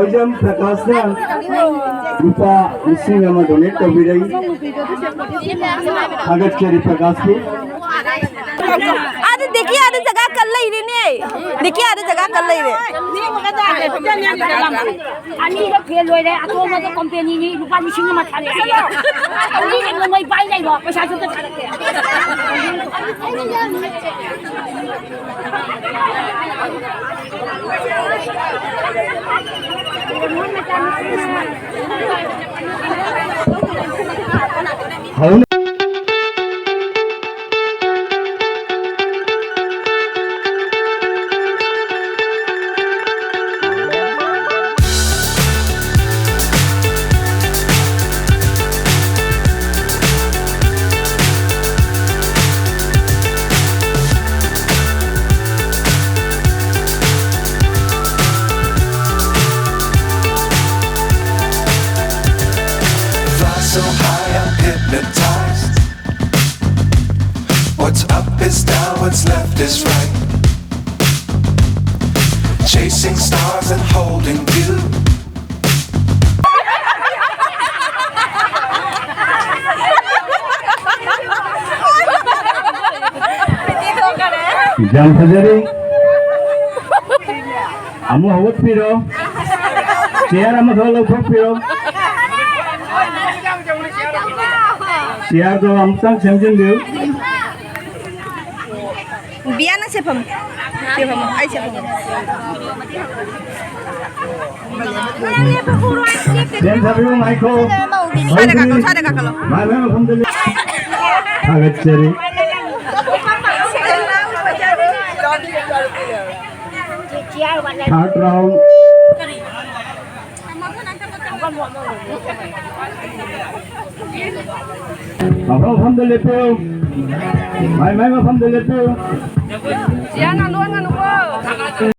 Ojam Prakashna rupa ising ama donate tobirai Agat Cheri Prakash ko अरे देखिए आधे जगह कर ले रे ने देखिए आधे जगह कर ले रेนี่มันก็ได้อันนี้ก็เพียรวยเลยตัวมันก็คอมเพนีนี้ลูกบ้านชิ้นมาทานเลยอันนี้เงินไม่ไปได้หรอกประชาชนจะทานเขาso high I'm hypnotized. What's up is down, what's left is right. Chasing stars and holding you. jam sajari amu hawat piro chair amu dholo piro chair do amsang semjin deu biar na sepam ai sepam dan sabi mo Michael sada kakalo mai alhamdulillah Agat Cheri third round alhamdulillah po mai alhamdulillah po jangan luan kan ko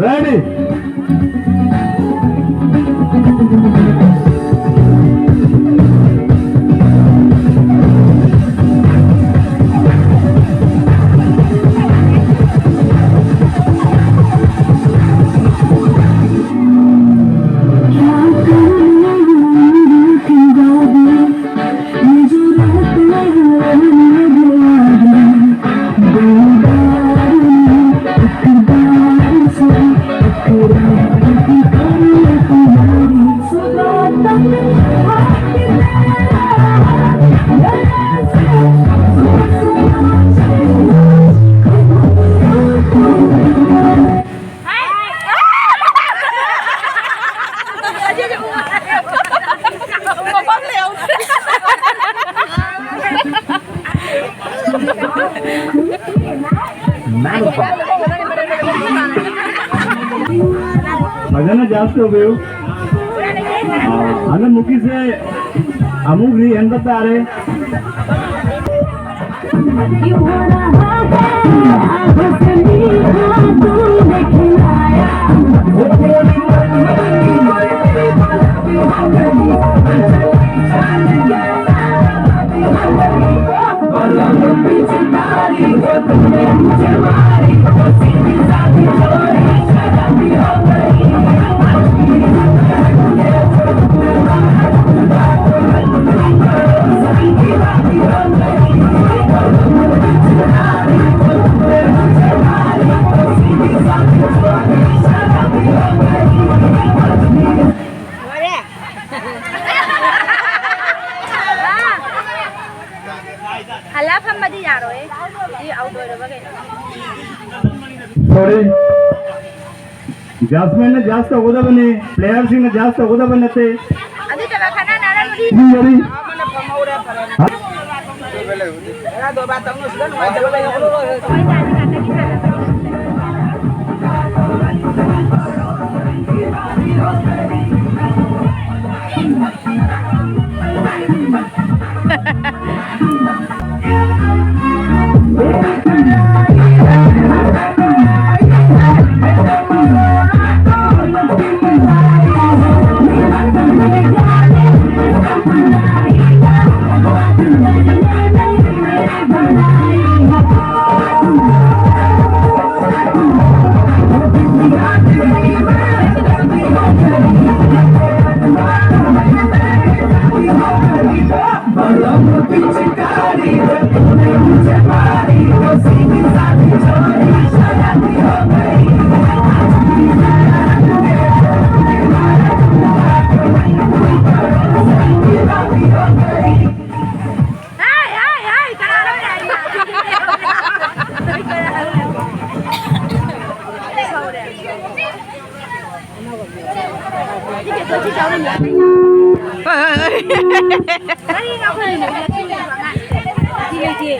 ready भजन जास्त wave अन्न मुखी से अमुक री ಎಂಬತ್ತಾರೆ हल्ला फम मधी जा रहे ये आउट हो रहा है थोड़ी ಜಾಸ್ಮಿನ್ ಜಾಸ್ತಿ ಹೋದ ಬನ್ನಿ ಪ್ಲೇಯರ್ಸ್ ಇಂದ ಜಾಸ್ತಿ ಹೋದ ಬನ್ನತ್ತೆ अभी दवाखाना नारा नुरी ಸರಿ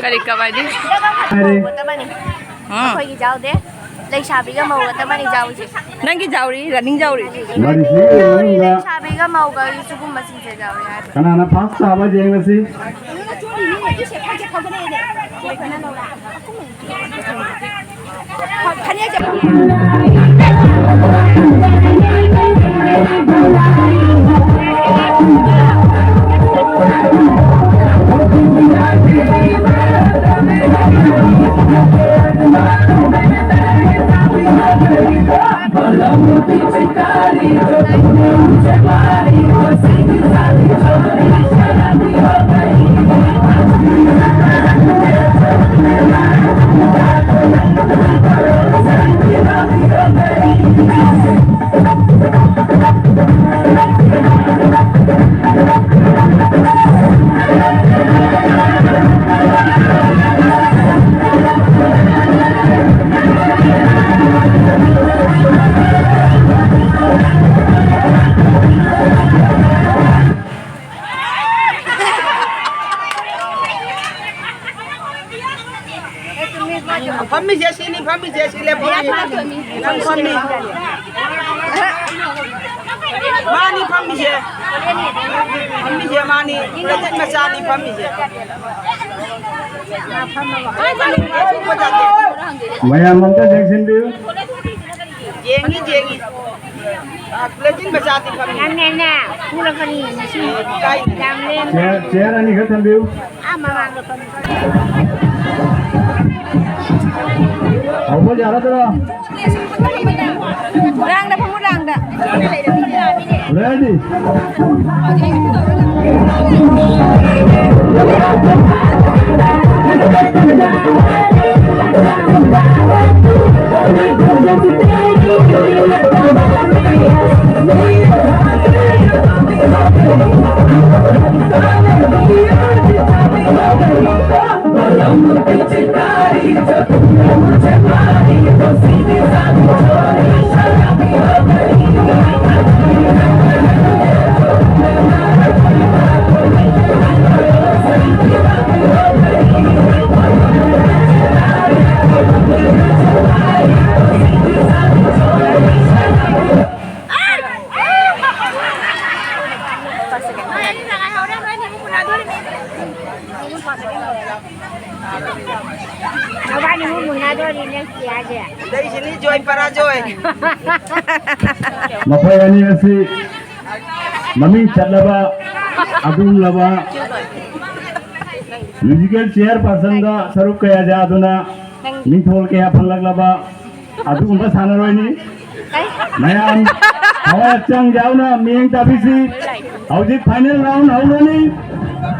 करी कबाड़ी कोई जाओ दे लेशाबी का मौका तब नहीं जाओ जी नंगी जाओरी रनिंग जाओरी लेशाबी का मौका सुकुम मसीन से जाओ यार कनाना फास्ट आवाज आएगा सी Fammi jesi le fammi. Mani fammi je mani. Lepas masani fammi je. मैं मंता जंक्शन भी Jengi. Lepas masani fammi. Nana, pulang ke ni. Chair आणि घर थांबिव अहो जरा तर rang dah pemut rang dah ready We'll be right back. Dari sini joy para joy. ꯃꯈꯣꯏ ꯑꯅꯤ ꯑꯁꯤ ꯃꯃꯤꯡ ꯆꯠꯂꯕ ꯑꯗꯨꯒꯨꯝꯂꯕ ꯃ꯭ꯌꯨꯖꯤꯀꯦꯜ ꯆꯤꯌꯔ ꯄꯥꯔꯁꯟꯗ ꯁꯔꯨꯛ ꯀꯌꯥ ꯌꯥꯗꯨꯅ ꯃꯤꯡꯊꯣꯜ ꯀꯌꯥ ꯐꯪꯂꯛꯂꯕ ꯑꯗꯨꯒꯨꯝꯕ ꯁꯥꯟꯅꯔꯣꯏꯅꯤ ꯃꯌꯥꯝ ꯊꯋꯥꯏ ꯍꯛꯆꯥꯡ ꯌꯥꯎꯅ ꯃꯤꯠꯌꯦꯡ ꯇꯥꯕꯤꯁꯤ ꯍꯧꯖꯤꯛ ꯐꯥꯏꯅꯦꯜ ꯔꯥꯎꯟ ꯍꯧꯔꯅꯤ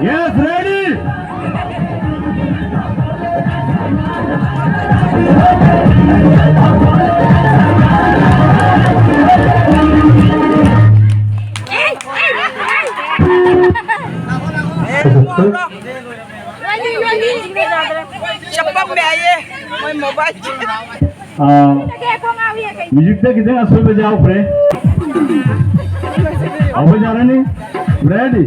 yes ready Cepat biaya. Mau mobile. 뮤직대 기대가 소리 जाओ फ्रे अब जा रहे नहीं रेडी